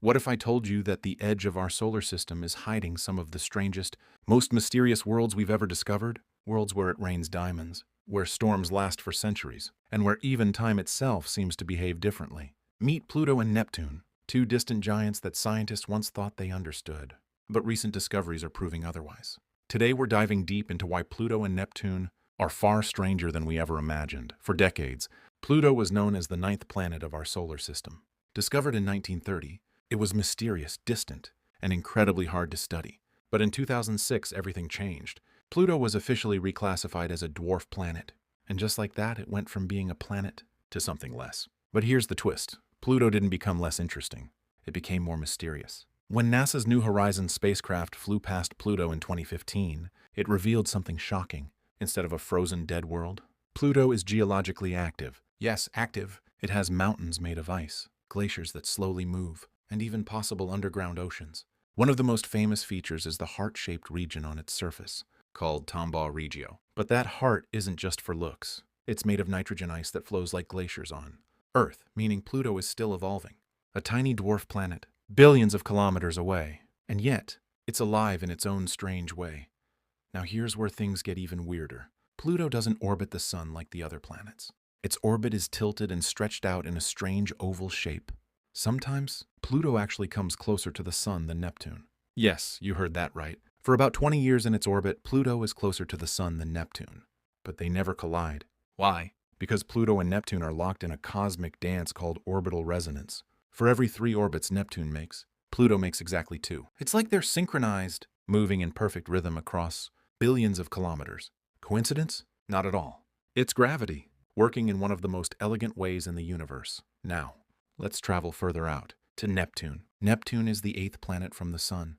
What if I told you that the edge of our solar system is hiding some of the strangest, most mysterious worlds we've ever discovered? Worlds where it rains diamonds, where storms last for centuries, and where even time itself seems to behave differently. Meet Pluto and Neptune, two distant giants that scientists once thought they understood. But recent discoveries are proving otherwise. Today we're diving deep into why Pluto and Neptune are far stranger than we ever imagined. For decades, Pluto was known as the ninth planet of our solar system. Discovered in 1930, it was mysterious, distant, and incredibly hard to study. But in 2006, everything changed. Pluto was officially reclassified as a dwarf planet. And just like that, it went from being a planet to something less. But here's the twist. Pluto didn't become less interesting. It became more mysterious. When NASA's New Horizons spacecraft flew past Pluto in 2015, it revealed something shocking. Instead of a frozen dead world, Pluto is geologically active. Yes, active. It has mountains made of ice, glaciers that slowly move, and even possible underground oceans. One of the most famous features is the heart-shaped region on its surface, called Tombaugh Regio. But that heart isn't just for looks. It's made of nitrogen ice that flows like glaciers on Earth, meaning Pluto is still evolving. A tiny dwarf planet, billions of kilometers away. And yet, it's alive in its own strange way. Now here's where things get even weirder. Pluto doesn't orbit the sun like the other planets. Its orbit is tilted and stretched out in a strange oval shape. Sometimes, Pluto actually comes closer to the sun than Neptune. Yes, you heard that right. For about 20 years in its orbit, Pluto is closer to the sun than Neptune. But they never collide. Why? Because Pluto and Neptune are locked in a cosmic dance called orbital resonance. For every 3 orbits Neptune makes, Pluto makes exactly 2. It's like they're synchronized, moving in perfect rhythm across billions of kilometers. Coincidence? Not at all. It's gravity, working in one of the most elegant ways in the universe. Now, let's travel further out, to Neptune. Neptune is the 8th planet from the sun,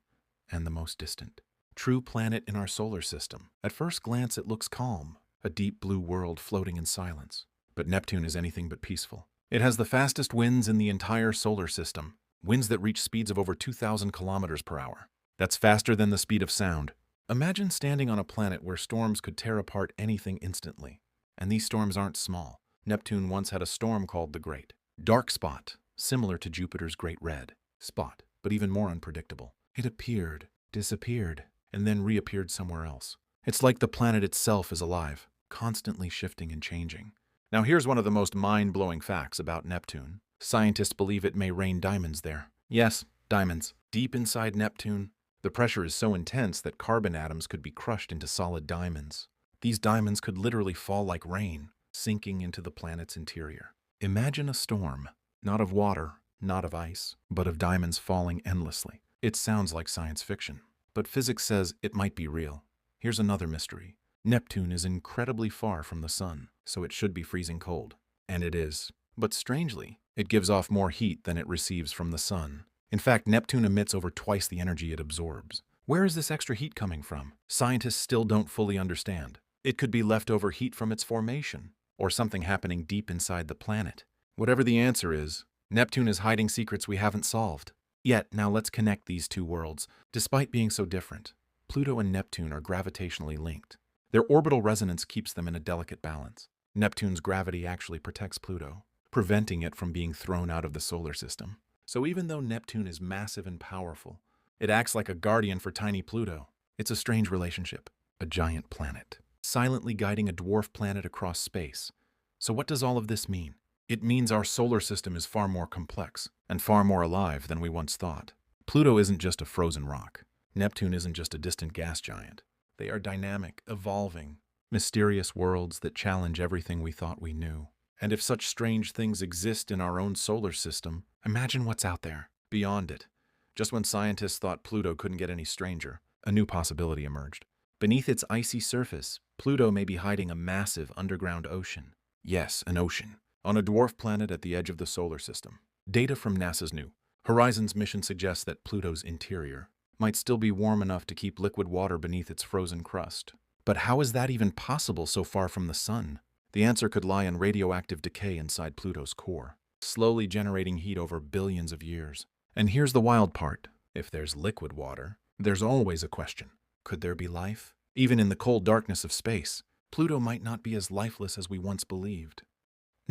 and the most distant. True planet in our solar system. At first glance, it looks calm, a deep blue world floating in silence. But Neptune is anything but peaceful. It has the fastest winds in the entire solar system, winds that reach speeds of over 2,000 kilometers per hour. That's faster than the speed of sound. Imagine standing on a planet where storms could tear apart anything instantly. And these storms aren't small. Neptune once had a storm called the Great Dark Spot, similar to Jupiter's Great Red Spot, but even more unpredictable. It appeared, disappeared, and then reappeared somewhere else. It's like the planet itself is alive, constantly shifting and changing. Now here's one of the most mind-blowing facts about Neptune. Scientists believe it may rain diamonds there. Yes, diamonds. Deep inside Neptune, the pressure is so intense that carbon atoms could be crushed into solid diamonds. These diamonds could literally fall like rain, sinking into the planet's interior. Imagine a storm, not of water, not of ice, but of diamonds falling endlessly. It sounds like science fiction, but physics says it might be real. Here's another mystery. Neptune is incredibly far from the sun, so it should be freezing cold. And it is. But strangely, it gives off more heat than it receives from the sun. In fact, Neptune emits over twice the energy it absorbs. Where is this extra heat coming from? Scientists still don't fully understand. It could be leftover heat from its formation, or something happening deep inside the planet. Whatever the answer is, Neptune is hiding secrets we haven't solved. Yet, now let's connect these two worlds. Despite being so different, Pluto and Neptune are gravitationally linked. Their orbital resonance keeps them in a delicate balance. Neptune's gravity actually protects Pluto, preventing it from being thrown out of the solar system. So even though Neptune is massive and powerful, it acts like a guardian for tiny Pluto. It's a strange relationship. A giant planet, silently guiding a dwarf planet across space. So what does all of this mean? It means our solar system is far more complex and far more alive than we once thought. Pluto isn't just a frozen rock. Neptune isn't just a distant gas giant. They are dynamic, evolving, mysterious worlds that challenge everything we thought we knew. And if such strange things exist in our own solar system, imagine what's out there, beyond it. Just when scientists thought Pluto couldn't get any stranger, a new possibility emerged. Beneath its icy surface, Pluto may be hiding a massive underground ocean. Yes, an ocean. On a dwarf planet at the edge of the solar system. Data from NASA's New Horizons mission suggests that Pluto's interior might still be warm enough to keep liquid water beneath its frozen crust. But how is that even possible so far from the sun? The answer could lie in radioactive decay inside Pluto's core, slowly generating heat over billions of years. And here's the wild part. If there's liquid water, there's always a question. Could there be life? Even in the cold darkness of space, Pluto might not be as lifeless as we once believed.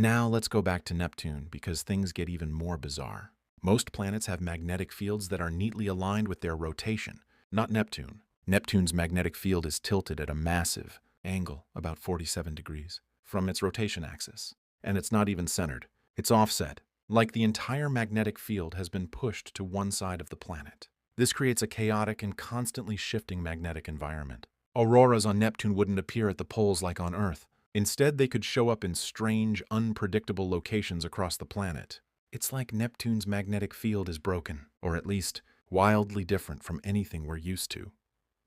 Now let's go back to Neptune because things get even more bizarre. Most planets have magnetic fields that are neatly aligned with their rotation. Not Neptune. Neptune's magnetic field is tilted at a massive angle, about 47 degrees, from its rotation axis. And it's not even centered. It's offset, like the entire magnetic field has been pushed to one side of the planet. This creates a chaotic and constantly shifting magnetic environment. Auroras on Neptune wouldn't appear at the poles like on Earth. Instead, they could show up in strange, unpredictable locations across the planet. It's like Neptune's magnetic field is broken, or at least wildly different from anything we're used to.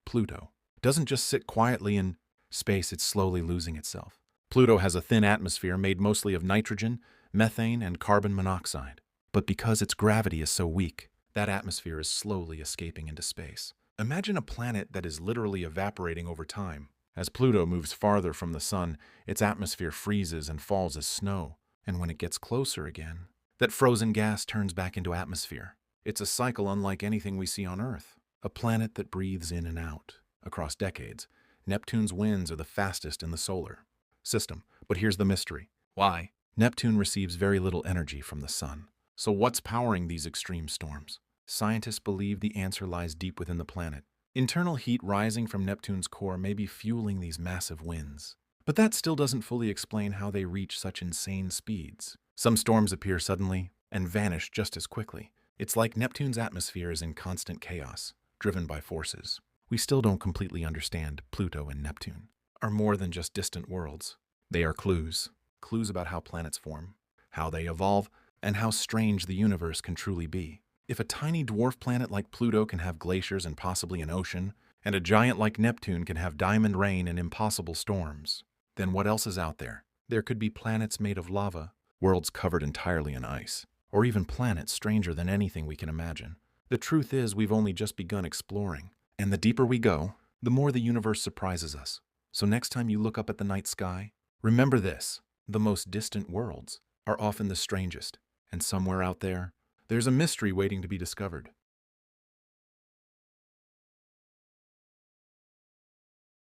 Pluto doesn't just sit quietly in space, it's slowly losing itself. Pluto has a thin atmosphere made mostly of nitrogen, methane, and carbon monoxide. But because its gravity is so weak, that atmosphere is slowly escaping into space. Imagine a planet that is literally evaporating over time. As Pluto moves farther from the sun, its atmosphere freezes and falls as snow. And when it gets closer again, that frozen gas turns back into atmosphere. It's a cycle unlike anything we see on Earth. A planet that breathes in and out. Across decades, Neptune's winds are the fastest in the solar system. But here's the mystery. Why? Neptune receives very little energy from the sun. So what's powering these extreme storms? Scientists believe the answer lies deep within the planet. Internal heat rising from Neptune's core may be fueling these massive winds. But that still doesn't fully explain how they reach such insane speeds. Some storms appear suddenly and vanish just as quickly. It's like Neptune's atmosphere is in constant chaos, driven by forces we still don't completely understand. Pluto and Neptune are more than just distant worlds. They are clues about how planets form, how they evolve, and how strange the universe can truly be. If a tiny dwarf planet like Pluto can have glaciers and possibly an ocean, and a giant like Neptune can have diamond rain and impossible storms, then what else is out there? There could be planets made of lava, worlds covered entirely in ice, or even planets stranger than anything we can imagine. The truth is, we've only just begun exploring, and the deeper we go, the more the universe surprises us. So next time you look up at the night sky, remember this: the most distant worlds are often the strangest, and somewhere out there, there's a mystery waiting to be discovered.